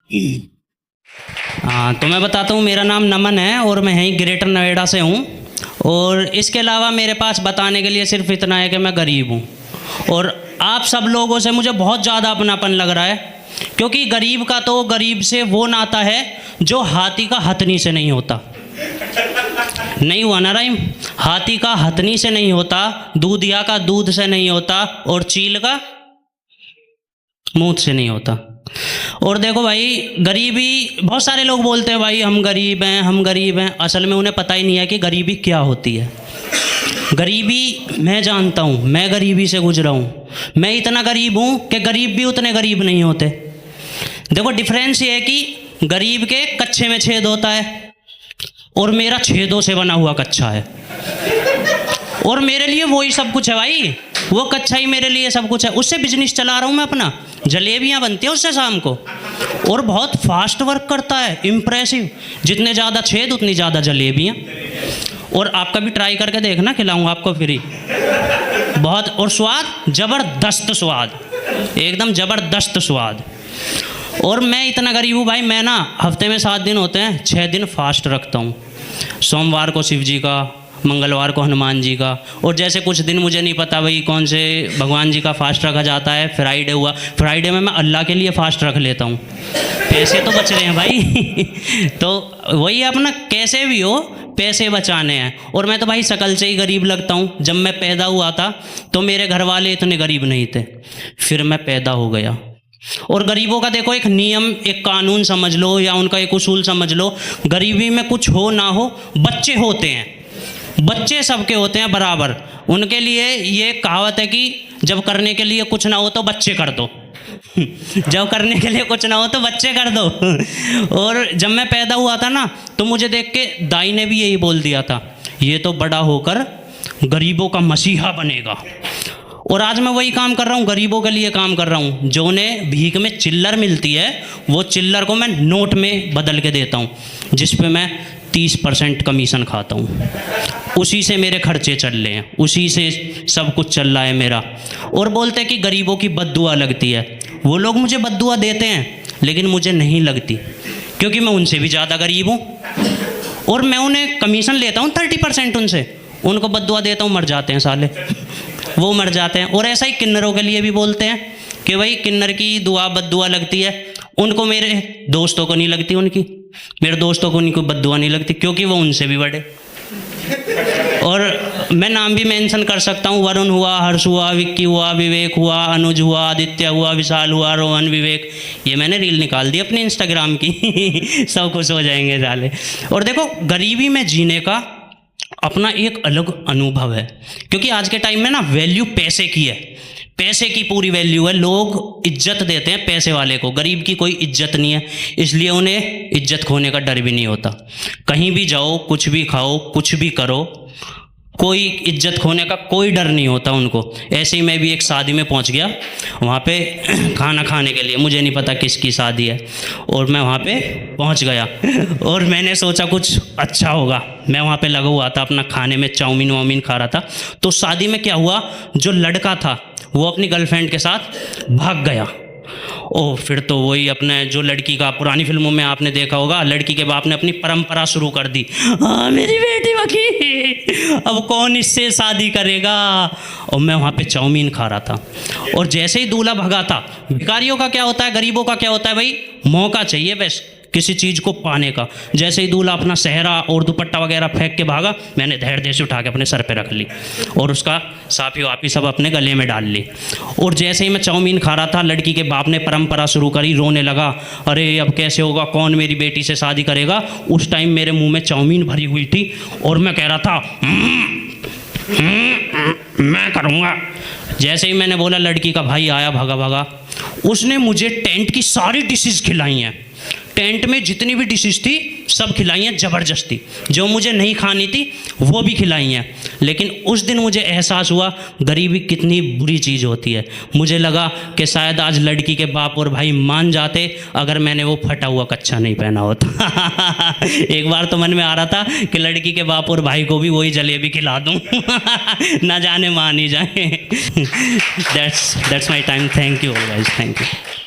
हाँ, तो मैं बताता हूँ, मेरा नाम नमन है और मैं यहीं ग्रेटर नोएडा से हूँ। और इसके अलावा मेरे पास बताने के लिए सिर्फ इतना है कि मैं गरीब हूँ। और आप सब लोगों से मुझे बहुत ज़्यादा अपनापन लग रहा है, क्योंकि गरीब का तो गरीब से वो नाता है जो हाथी का हथनी से नहीं होता। नहीं हुआ ना राइम? हाथी का हथनी से नहीं होता, दूधिया का दूध से नहीं होता, और चील का मूत से नहीं होता। और देखो भाई, गरीबी, बहुत सारे लोग बोलते हैं भाई हम गरीब हैं, हम गरीब हैं। असल में उन्हें पता ही नहीं है कि गरीबी क्या होती है। गरीबी मैं जानता हूँ, मैं गरीबी से गुजरा हूँ। मैं इतना गरीब हूँ कि गरीब भी उतने गरीब नहीं होते। देखो डिफरेंस ये है कि गरीब के कच्चे में छेद होता है और मेरा छेदों से बना हुआ कच्चा है। और मेरे लिए वही सब कुछ है भाई, वो कच्चा ही मेरे लिए सब कुछ है। उससे बिजनेस चला रहा हूँ मैं अपना, जलेबियाँ बनती हैं उससे शाम को, और बहुत फास्ट वर्क करता है, इम्प्रेसिव। जितने ज़्यादा छेद उतनी ज़्यादा जलेबियाँ। और आप कभी ट्राई करके देखना, खिलाऊंगा आपको फ्री। बहुत, और स्वाद ज़बरदस्त स्वाद, एकदम ज़बरदस्त स्वाद। और मैं इतना गरीब हूँ भाई, मैं ना हफ्ते में 7 दिन होते हैं, 6 दिन फास्ट रखता हूँ। सोमवार को शिव जी का, मंगलवार को हनुमान जी का, और जैसे कुछ दिन मुझे नहीं पता भाई कौन से भगवान जी का फास्ट रखा जाता है। फ्राइडे हुआ, फ्राइडे में मैं अल्लाह के लिए फास्ट रख लेता हूँ। पैसे तो बच रहे हैं भाई। तो वही अपना, कैसे भी हो पैसे बचाने हैं। और मैं तो भाई शकल से ही गरीब लगता हूँ। जब मैं पैदा हुआ था तो मेरे घर वाले इतने गरीब नहीं थे, फिर मैं पैदा हो गया। और गरीबों का देखो एक नियम, एक कानून समझ लो, या उनका एक उसूल समझ लो, गरीबी में कुछ हो ना हो, बच्चे होते हैं। बच्चे सबके होते हैं बराबर। उनके लिए ये कहावत है कि जब करने के लिए कुछ ना हो तो बच्चे कर दो। जब करने के लिए कुछ ना हो तो बच्चे कर दो। और जब मैं पैदा हुआ था ना, तो मुझे देख के दाई ने भी यही बोल दिया था, ये तो बड़ा होकर गरीबों का मसीहा बनेगा। और आज मैं वही काम कर रहा हूँ, गरीबों के लिए काम कर रहा हूँ। जो उन्हें भीख में चिल्लर मिलती है, वो चिल्लर को मैं नोट में बदल के देता हूँ, जिस पे मैं 30% कमीशन खाता हूँ। उसी से मेरे खर्चे चल रहे हैं, उसी से सब कुछ चल रहा है मेरा। और बोलते हैं कि गरीबों की बद्दुआ लगती है। वो लोग मुझे बद्दुआ देते हैं, लेकिन मुझे नहीं लगती, क्योंकि मैं उनसे भी ज़्यादा गरीब हूँ। और मैं उन्हें कमीशन लेता हूँ 30% उनसे, उनको बद्दुआ देता हूँ, मर जाते हैं साले, वो मर जाते हैं। और ऐसा ही किन्नरों के लिए भी बोलते हैं कि भाई किन्नर की दुआ बद्दुआ लगती है। उनको, मेरे दोस्तों को नहीं लगती, उनकी, मेरे दोस्तों को उनको बद्दुआ नहीं लगती, क्योंकि वो उनसे भी बड़े। और मैं नाम भी मेंशन कर सकता हूँ, वरुण हुआ, हर्ष हुआ, विक्की हुआ, विवेक हुआ, अनुज हुआ, आदित्य हुआ, विशाल हुआ, रोहन, विवेक। ये मैंने रील निकाल दी अपनी इंस्टाग्राम की। सब खुश हो जाएंगे साले। और देखो, गरीबी में जीने का अपना एक अलग अनुभव है, क्योंकि आज के टाइम में ना वैल्यू पैसे की है, पैसे की पूरी वैल्यू है। लोग इज्जत देते हैं पैसे वाले को, गरीब की कोई इज्जत नहीं है। इसलिए उन्हें इज्जत खोने का डर भी नहीं होता। कहीं भी जाओ, कुछ भी खाओ, कुछ भी करो, कोई इज्जत खोने का कोई डर नहीं होता उनको। ऐसे ही मैं भी एक शादी में पहुंच गया, वहाँ पे खाना खाने के लिए, मुझे नहीं पता किसकी शादी है, और मैं वहाँ पे पहुँच गया और मैंने सोचा कुछ अच्छा होगा। मैं वहाँ पे लगा हुआ था अपना खाने में, चाउमीन वाउमीन खा रहा था। तो शादी में क्या हुआ, जो लड़का था वो अपनी गर्लफ्रेंड के साथ भाग गया। ओ, फिर तो वही अपने, जो लड़की का पुरानी फिल्मों में आपने देखा होगा, लड़की के बाप ने अपनी परंपरा शुरू कर दी, हाँ मेरी बेटी बकी, अब कौन इससे शादी करेगा। और मैं वहाँ पे चाउमीन खा रहा था, और जैसे ही दूल्हा भगा था, भिखारियों का क्या होता है, गरीबों का क्या होता है भाई, मौका चाहिए बस किसी चीज़ को पाने का। जैसे ही दूल्हा अपना सेहरा और दुपट्टा वगैरह फेंक के भागा, मैंने धैर्य से उठा के अपने सर पे रख ली और उसका साफी वापी सब अपने गले में डाल ली। और जैसे ही मैं चाउमीन खा रहा था, लड़की के बाप ने परंपरा शुरू करी, रोने लगा, अरे अब कैसे होगा, कौन मेरी बेटी से शादी करेगा। उस टाइम मेरे मुंह में चाउमीन भरी हुई थी और मैं कह रहा था मैं करूँगा। जैसे ही मैंने बोला, लड़की का भाई आया भागा भागा, उसने मुझे टेंट की सारी डिशेज़ खिलाई हैं। टेंट में जितनी भी डिशेज थी सब खिलाई हैं ज़बरदस्ती, जो मुझे नहीं खानी थी वो भी खिलाई हैं। लेकिन उस दिन मुझे एहसास हुआ गरीबी कितनी बुरी चीज़ होती है। मुझे लगा कि शायद आज लड़की के बाप और भाई मान जाते अगर मैंने वो फटा हुआ कच्छा नहीं पहना होता। एक बार तो मन में आ रहा था कि लड़की के बाप और भाई को भी वही जलेबी खिला दूँ। ना जाने मान ही जाए। That's my time. Thank you guys, thank you.